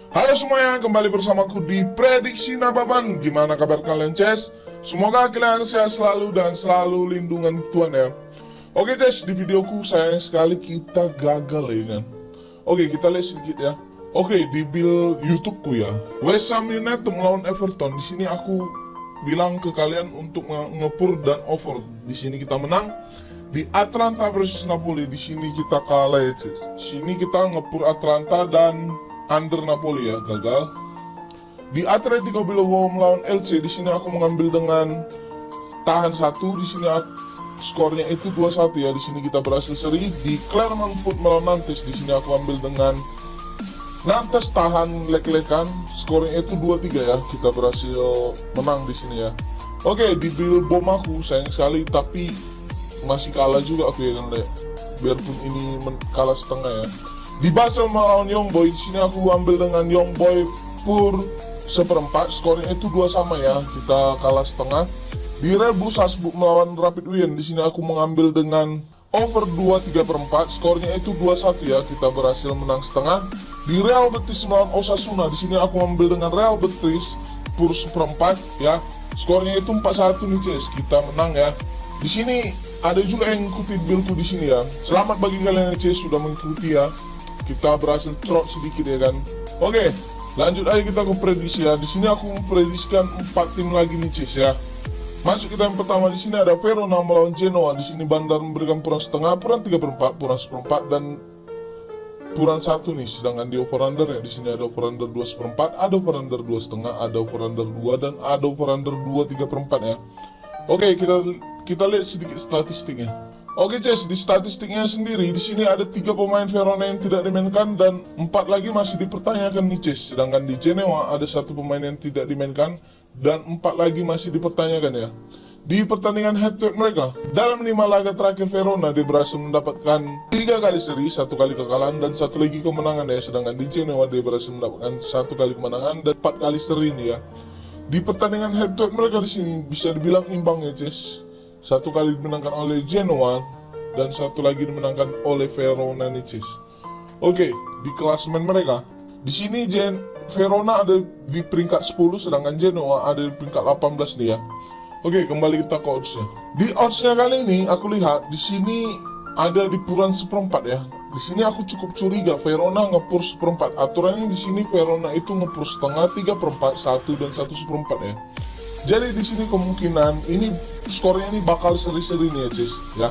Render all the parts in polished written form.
Halo semuanya, kembali bersamaku di Prediksi Nababan. Gimana kabar kalian, Ces? Semoga kalian sehat selalu dan selalu lindungan Tuhan ya. Oke, Ces, di videoku sayang sekali kita gagal ya kan. Oke, kita lihat sedikit ya. Oke, di build YouTubeku ya. West Ham United melawan Everton. Di sini aku bilang ke kalian untuk ngepur dan over. Di sini kita menang. Di Atalanta versus Napoli, di sini kita kalah ya, Ces. Di sini kita ngepur Atalanta dan under Napoli ya, gagal. Di Atletico Bilbao melawan LC, di sini aku mengambil dengan tahan satu. Di sini skornya itu 2-1 ya. Di sini kita berhasil seri. Di Clermont Foot melawan Nantes, di sini aku ambil dengan Nantes tahan lek-lekan. Skornya itu 2-3 ya. Kita berhasil menang di sini ya. Oke, di Bilbao aku sayang sekali tapi masih kalah juga aku ya kan, biarpun ini kalah setengah ya. Di Basel melawan Young Boy, di sini aku ambil dengan Young Boy pur seperempat, skornya itu 2 sama ya, kita kalah setengah. Di Red Bull Salzburg melawan Rapid Wien, di sini aku mengambil dengan over 2/3/4, skornya itu 2-1 ya, kita berhasil menang setengah. Di Real Betis melawan Osasuna, di sini aku mengambil dengan Real Betis pur seperempat ya, skornya itu 4-1 nih guys, kita menang ya. Di sini ada juga yang ikuti buildku di sini ya. Selamat bagi kalian yang sudah mengikuti ya. Kita berhasil trot sedikit ya kan. Oke, lanjut aja kita ke prediksi ya. Di sini aku memprediksikan 4 tim lagi nih Cis ya. Masuk kita yang pertama, di sini ada Verona melawan Genoa. Di sini Bandar memberikan puran setengah, puran 3/4, puran seperempat dan puran 1 nih. Sedangkan di over under ya, di sini ada over under 2/4, ada over under 2,5, ada over under 2 dan ada over under 2/3/4 ya. Oke, kita lihat sedikit statistiknya. Oke Ces, di statistiknya sendiri di sini ada 3 pemain Verona yang tidak dimainkan dan 4 lagi masih dipertanyakan nih Ces. Sedangkan di Genoa ada 1 pemain yang tidak dimainkan dan 4 lagi masih dipertanyakan ya. Di pertandingan head to head mereka, dalam 5 laga terakhir Verona dia berhasil mendapatkan 3 kali seri, 1 kali kekalahan dan 1 lagi kemenangan ya. Sedangkan di Genoa dia berhasil mendapatkan 1 kali kemenangan dan 4 kali seri nih ya. Di pertandingan head to head mereka di sini bisa dibilang imbang ya Ces. 1 kali dimenangkan oleh Genoa dan 1 lagi dimenangkan oleh Verona Nicis. Oke, di klasemen mereka, di sini Verona ada di peringkat 10, sedangkan Genoa ada di peringkat 18 nih ya. Oke, kembali kita ke oddsnya. Di oddsnya kali ini aku lihat di sini ada di puran seperempat ya. Di sini aku cukup curiga Verona ngepur seperempat. Aturannya di sini Verona itu ngepur setengah, 3/4, 1 dan 1/4 ya. Jadi di sini kemungkinan ini skornya ini bakal seri-seri nih ya Cis ya.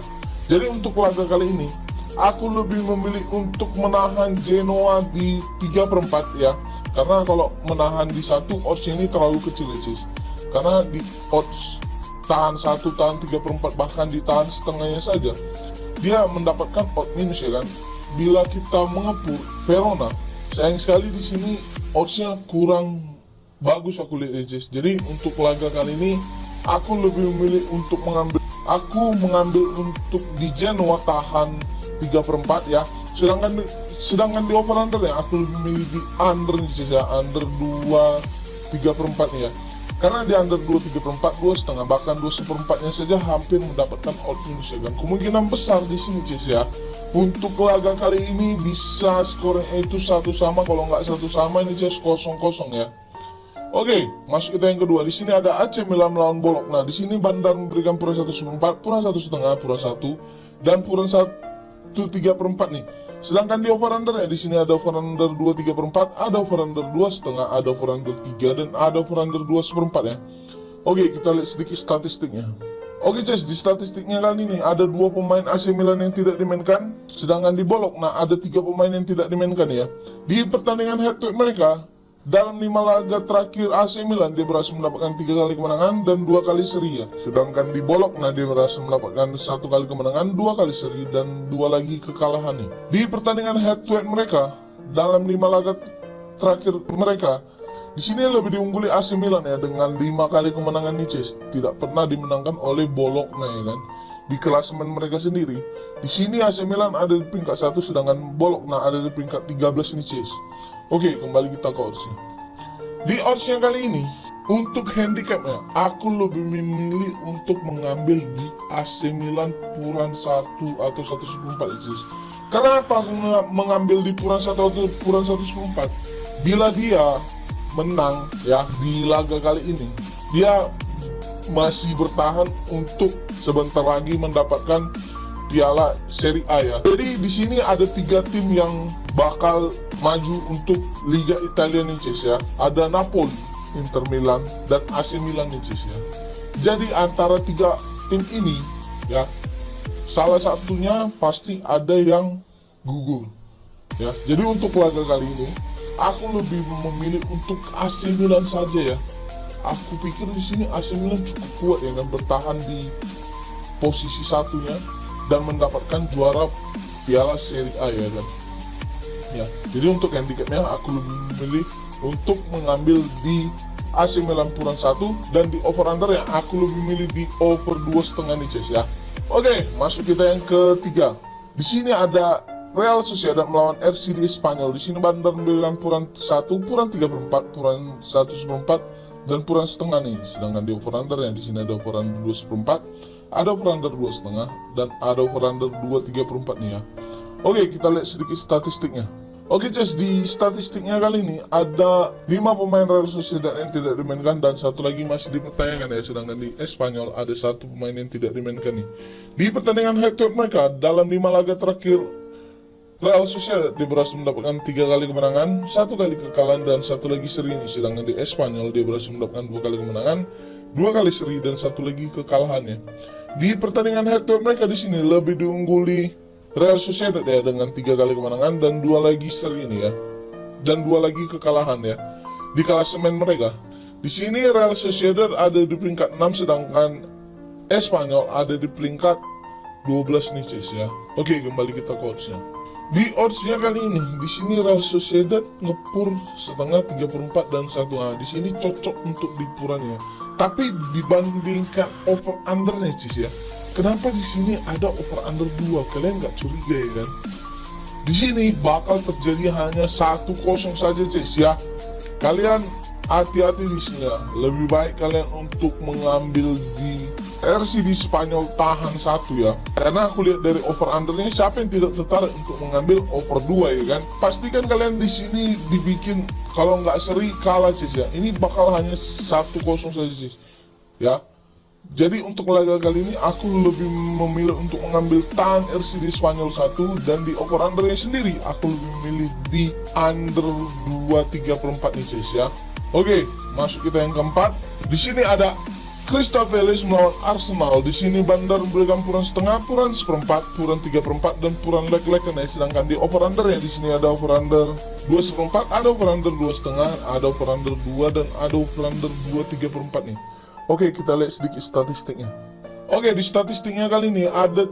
Jadi untuk laga kali ini aku lebih memilih untuk menahan Genoa di 3/4 ya. Karena kalau menahan di 1 odds ini terlalu kecil ya Cis. Karena di odds tahan 1, tahan 3/4 bahkan ditahan setengahnya saja dia mendapatkan odd minus ya kan. Bila kita mengepur Verona, sayang sekali di sini oddsnya kurang bagus aku lihat ya Cis. Jadi untuk laga kali ini aku lebih memilih untuk mengambil untuk di Genoa tahan 3/4 ya. Sedangkan di over under ya aku lebih memilih di under ya, under 2/3/4 ya. Karena di under 2/3/4, 2,5 bahkan 2/4-nya saja hampir mendapatkan odd minus ya kan. Kemungkinan besar di sini Cis ya. Untuk laga kali ini bisa skornya itu 1 sama, kalau nggak 1 sama ini Cis 0-0 ya. Oke, masuk kita yang kedua. Di sini ada AC Milan melawan Bologna. Di sini Bandar memberikan puran 1/4, puran 1,5, puran 1 dan puran 1/3/4 nih. Sedangkan di over under ya, di sini ada over under 2/3/4, ada over under 2,5, ada over under 3 dan ada over under 2/4 ya. Oke, kita lihat sedikit statistiknya. Oke Ces, di statistiknya kali ini ada 2 pemain AC Milan yang tidak dimainkan, sedangkan di Bologna ada 3 pemain yang tidak dimainkan ya. Di pertandingan head to head mereka, dalam 5 laga terakhir AC Milan dia berhasil mendapatkan 3 kali kemenangan dan 2 kali seri ya. Sedangkan di Bologna dia berhasil mendapatkan 1 kali kemenangan, 2 kali seri dan 2 lagi kekalahan nih. Di pertandingan head to head mereka, dalam 5 laga terakhir mereka, di sini lebih diungguli AC Milan ya dengan 5 kali kemenangan nih Cis. Tidak pernah dimenangkan oleh Bologna ya kan. Di klasemen mereka sendiri, di sini AC Milan ada di peringkat 1, sedangkan Bologna ada di peringkat 13 nih Cis. Oke, kembali kita ke oddsnya. Di oddsnya kali ini, untuk handicapnya, aku lebih memilih untuk mengambil di AC Milan puran 1 atau 1/4 Cis. Kenapa aku mengambil di puran 1 atau puran 1/4? bila dia menang ya di laga kali ini, dia masih bertahan untuk sebentar lagi mendapatkan piala Serie A ya. Jadi di sini ada 3 tim yang bakal maju untuk Liga Italia nih Cis ya. Ada Napoli, Inter Milan, dan AC Milan nih Cis ya. Jadi antara 3 tim ini ya, salah satunya pasti ada yang gugur ya. Jadi untuk laga kali ini aku lebih memilih untuk AC Milan saja ya. Aku pikir di sini AC Milan cukup kuat ya kan, bertahan di posisi satunya dan mendapatkan juara piala Serie A ya kan. Ya, jadi untuk handicapnya aku lebih memilih untuk mengambil di AC Milan +1, dan di over under yang aku lebih memilih di over 2,5 nih Cis ya. Oke, masuk kita yang ketiga. Di sini ada Real Sociedad melawan RCD Spanyol. Di sini bandar bilang +1, +3/4, +1/4, dan +1,5 nih. Sedangkan di over under yang di sini ada over under 2/4, ada over under 2,5, dan ada over under 2/3/4 nih ya. Oke, kita lihat sedikit statistiknya. Oke Cis, di statistiknya kali ini ada 5 pemain Real Sociedad yang tidak dimainkan dan 1 lagi masih dipertanyakan ya. Sedangkan di Espanyol ada 1 pemain yang tidak dimainkan nih. Di pertandingan head to head mereka dalam 5 laga terakhir, Real Sociedad dia berhasil mendapatkan 3 kali kemenangan, 1 kali kekalahan, dan 1 lagi seri nih. Sedangkan di Espanyol dia berhasil mendapatkan 2 kali kemenangan, 2 kali seri, dan 1 lagi kekalahannya. Di pertandingan head to head mereka di sini lebih diungguli Real Sociedad ya dengan 3 kali kemenangan dan 2 lagi seri ini ya, dan 2 lagi kekalahan ya. Di klasemen mereka di sini Real Sociedad ada di peringkat 6, sedangkan Espanyol ada di peringkat 12 nih Cis ya. Oke, kembali kita ke oddsnya. Di oddsnya kali ini di sini Real Sociedad ngepur setengah 3/4 dan 1. Di sini cocok untuk dipurannya. Tapi dibandingkan over undernya Cis ya, kenapa di sini ada over under 2? Kalian nggak curiga ya kan? Di sini bakal terjadi hanya 1-0 saja Cis ya. Kalian hati-hati di sini ya. Lebih baik kalian untuk mengambil di RCD Spanyol tahan 1 ya. Karena aku lihat dari over undernya, siapa yang tidak tertarik untuk mengambil over 2 ya kan? Pastikan kalian di sini dibikin kalau nggak seri kalah Cis ya. Ini bakal hanya 1-0 saja Cis ya. Jadi untuk laga kali ini aku lebih memilih untuk mengambil tahan RCD Spanyol 1, dan di over undernya sendiri aku lebih memilih di under 2/3/4 nih Cis ya. Oke, masuk kita yang keempat. Di sini ada Crystal Palace melawan Arsenal. Di sini bandar memberikan +1/2, +1/4, +3/4, dan +leg-leg. Sedangkan di over under ya di sini ada over under 2/4, ada over under 2,5, ada over under 2, dan ada over under 2/3/4 nih. Oke, kita lihat sedikit statistiknya. Oke, di statistiknya kali ini ada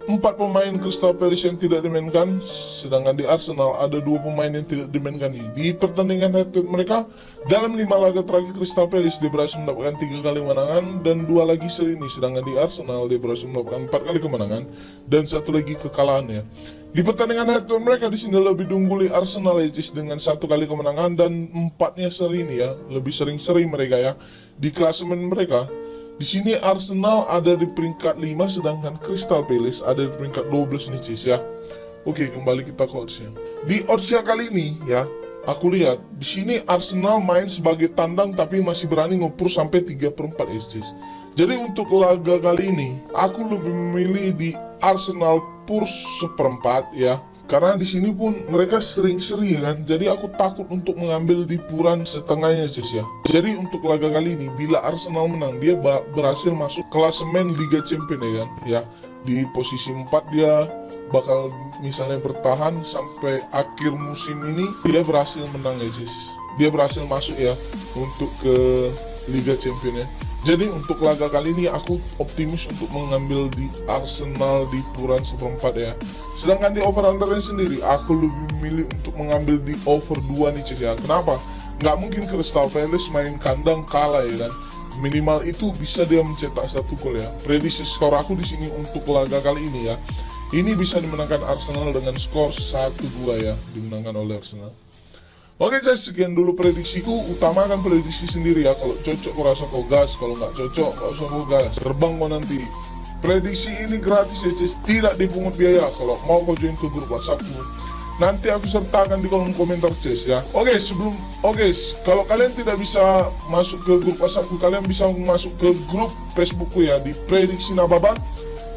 4 pemain Crystal Palace yang tidak dimainkan, sedangkan di Arsenal ada 2 pemain yang tidak dimainkan nih. Di pertandingan head to head mereka dalam 5 laga terakhir, Crystal Palace dia berhasil mendapatkan 3 kali kemenangan dan 2 lagi seri ini. Sedangkan di Arsenal dia berhasil mendapatkan 4 kali kemenangan dan 1 lagi kekalahannya. Di pertandingan head to head mereka di sini lebih diungguli Arsenal ya dengan 1 kali kemenangan dan 4-nya seri ini ya. Lebih sering seri mereka ya. Di klasemen mereka di sini Arsenal ada di peringkat 5, sedangkan Crystal Palace ada di peringkat 12 nih Cis ya. Oke, kembali kita ke oddsnya. Di oddsnya kali ini ya, aku lihat di sini Arsenal main sebagai tandang tapi masih berani ngepur sampai 3/4 ya Cis. Jadi untuk laga kali ini aku lebih memilih di Arsenal purs 1/4 ya. Karena di sini pun mereka sering seri kan, jadi aku takut untuk mengambil di puran setengahnya Cis ya. Jadi untuk laga kali ini, bila Arsenal menang, dia berhasil masuk klasemen Liga Champions ya kan. Ya, di posisi 4 dia bakal misalnya bertahan sampai akhir musim ini, dia berhasil menang ya Cis. Dia berhasil masuk ya untuk ke Liga Champions ya. Jadi untuk laga kali ini aku optimis untuk mengambil di Arsenal di puran 1/4 ya. Sedangkan di over undernya sendiri aku lebih memilih untuk mengambil di over 2 nih Cis ya. Kenapa? Nggak mungkin Crystal Palace main kandang kalah ya kan. Minimal itu bisa dia mencetak 1 gol ya. Prediksi skor aku di sini untuk laga kali ini ya. Ini bisa dimenangkan Arsenal dengan skor 1-2 ya, dimenangkan oleh Arsenal. Oke guys, sekian dulu prediksiku. Utamakan prediksi sendiri ya. Kalau cocok kau rasa kau gas, kalau nggak cocok nggak usah kau gas. Terbang kau nanti. Prediksi ini gratis ya, tidak dipungut biaya. Kalau mau kau join ke grup WhatsAppku, nanti aku sertakan di kolom komentar Ces ya. Oke, kalau kalian tidak bisa masuk ke grup WhatsAppku, kalian bisa masuk ke grup Facebookku ya, di Prediksi Nababan,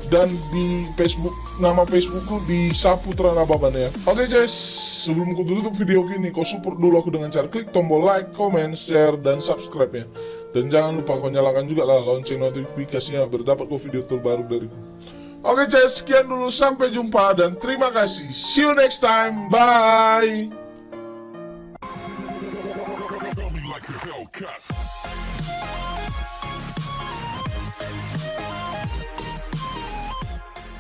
dan di Facebook, nama Facebookku di Saputra Nababan ya. Oke Ces, sebelum aku tutup video ini, kau support dulu aku dengan cara klik tombol like, comment, share, dan subscribe ya. Dan jangan lupa kau nyalakan juga lah lonceng notifikasinya biar dapat kau video terbaru dariku. Oke Ces, sekian dulu, sampai jumpa dan terima kasih. See you next time, bye.